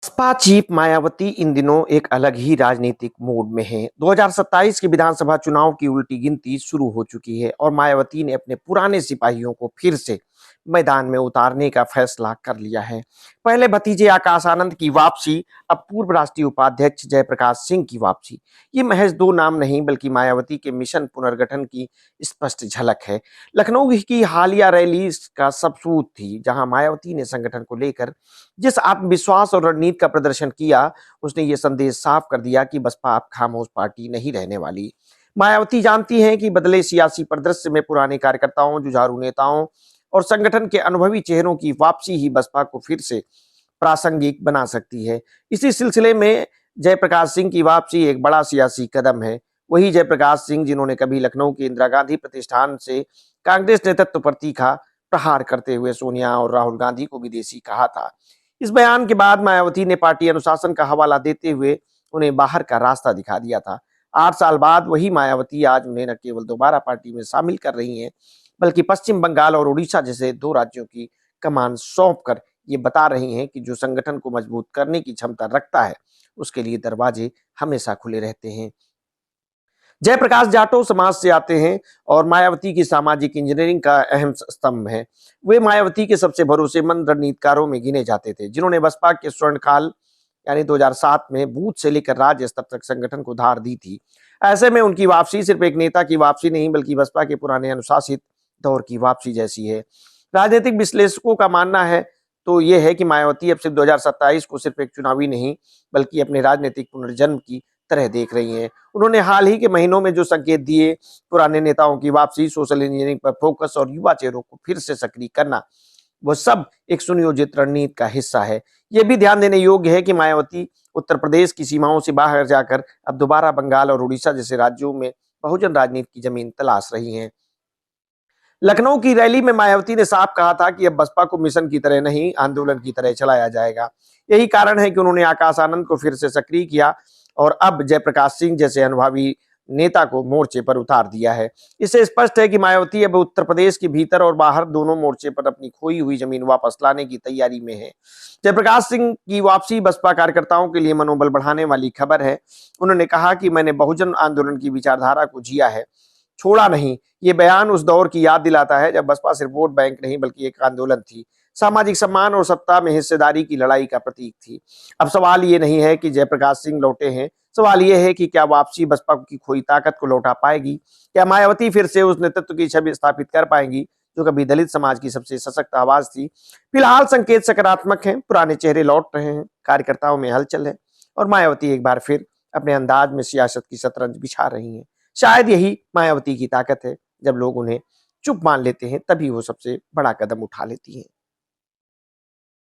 Baspa chief Mayawati इन दिनों एक अलग ही राजनीतिक मूड में हैं। 2027 के विधानसभा चुनाव की उल्टी गिनती शुरू हो चुकी है और मायावती ने अपने पुराने सिपाहियों को फिर से मैदान में उतारने का फैसला कर लिया है। पहले भतीजे आकाश आनंद की वापसी, अब पूर्व राष्ट्रीय उपाध्यक्ष जयप्रकाश सिंह की वापसी। ये महज दो नाम नहीं बल्कि मायावती के मिशन पुनर्गठन की स्पष्ट झलक है। लखनऊ की हालिया रैली इसका सबूत थी, जहां मायावती ने संगठन को लेकर जिस आत्मविश्वास और रणनीति का प्रदर्शन किया, उसने ये संदेश साफ कर दिया कि बसपा अब खामोश पार्टी नहीं रहने वाली। मायावती जानती हैं कि बदले सियासी परिदृश्य में पुराने कार्यकर्ताओं, जुझारू नेताओं और संगठन के अनुभवी चेहरों की वापसी ही बसपा को फिर से प्रासंगिक बना सकती है। इसी सिलसिले में जयप्रकाश सिंह की वापसी एक बड़ा सियासी कदम है। वही जयप्रकाश सिंह जिन्होंने कभी लखनऊ के इंदिरा गांधी प्रतिष्ठान से कांग्रेस नेतृत्व पर तीखा प्रहार करते हुए सोनिया और राहुल गांधी को विदेशी कहा था। इस बयान के बाद मायावती ने पार्टी अनुशासन का हवाला देते हुए उन्हें बाहर का रास्ता दिखा दिया था। 8 साल बाद वही मायावती आज उन्हें न केवल दोबारा पार्टी में शामिल कर रही हैं, बल्कि पश्चिम बंगाल और उड़ीसा जैसे दो राज्यों की कमान सौंप कर ये बता रही हैं कि जो संगठन को मजबूत करने की क्षमता रखता है, उसके लिए दरवाजे हमेशा खुले रहते हैं। जयप्रकाश जाटव समाज से आते हैं और मायावती की सामाजिक इंजीनियरिंग का अहम स्तंभ है। वे मायावती के सबसे भरोसेमंद रणनीतिकारों में गिने जाते थे, जिन्होंने बसपा के स्वर्णकाल यानी 2007 में बूथ से लेकर राज्य स्तर तक संगठन को धार दी थी। ऐसे में उनकी वापसी सिर्फ एक नेता की वापसी नहीं बल्कि बसपा के पुराने अनुशासित दौर की वापसी जैसी है। राजनीतिक विश्लेषकों का मानना है तो ये है कि मायावती अब सिर्फ 2027 को सिर्फ एक चुनावी नहीं बल्कि अपने राजनीतिक पुनर्जन्म की तरह देख रही हैं। उन्होंने हाल ही के महीनों में जो संकेत दिए, पुराने नेताओं की वापसी, सोशल इंजीनियरिंग पर फोकस और युवा चेहरों को फिर से सक्रिय करना, वो सब एक सुनियोजित रणनीति का हिस्सा है। ये भी ध्यान देने योग्य है कि मायावती उत्तर प्रदेश की सीमाओं से बाहर जाकर अब दोबारा बंगाल और उड़ीसा जैसे राज्यों में बहुजन राजनीति की जमीन तलाश रही हैं। लखनऊ की रैली में मायावती ने साफ कहा था कि अब बसपा को मिशन की तरह नहीं, आंदोलन की तरह चलाया जाएगा। यही कारण है कि उन्होंने आकाश आनंद को फिर से सक्रिय किया और अब जयप्रकाश सिंह जैसे अनुभवी नेता को मोर्चे पर उतार दिया है। इससे स्पष्ट है कि मायावती अब उत्तर प्रदेश के भीतर और बाहर दोनों मोर्चे पर अपनी खोई हुई जमीन वापस लाने की तैयारी में है। जयप्रकाश सिंह की वापसी बसपा कार्यकर्ताओं के लिए मनोबल बढ़ाने वाली खबर है। उन्होंने कहा कि मैंने बहुजन आंदोलन की विचारधारा को जिया है, छोड़ा नहीं। ये बयान उस दौर की याद दिलाता है जब बसपा सिर्फ वोट बैंक नहीं बल्कि एक आंदोलन थी, सामाजिक सम्मान और सत्ता में हिस्सेदारी की लड़ाई का प्रतीक थी। अब सवाल ये नहीं है कि जयप्रकाश सिंह लौटे हैं, सवाल ये है कि क्या वापसी बसपा की खोई ताकत को लौटा पाएगी? क्या मायावती फिर से उस नेतृत्व की छवि स्थापित कर पाएंगी जो कभी दलित समाज की सबसे सशक्त आवाज थी? फिलहाल संकेत सकारात्मक हैं, पुराने चेहरे लौट रहे हैं, कार्यकर्ताओं में हलचल है और मायावती एक बार फिर अपने अंदाज में सियासत की शतरंज बिछा रही हैं। शायद यही मायावती की ताकत है, जब लोग उन्हें चुप मान लेते हैं तभी वो सबसे बड़ा कदम उठा लेती हैं।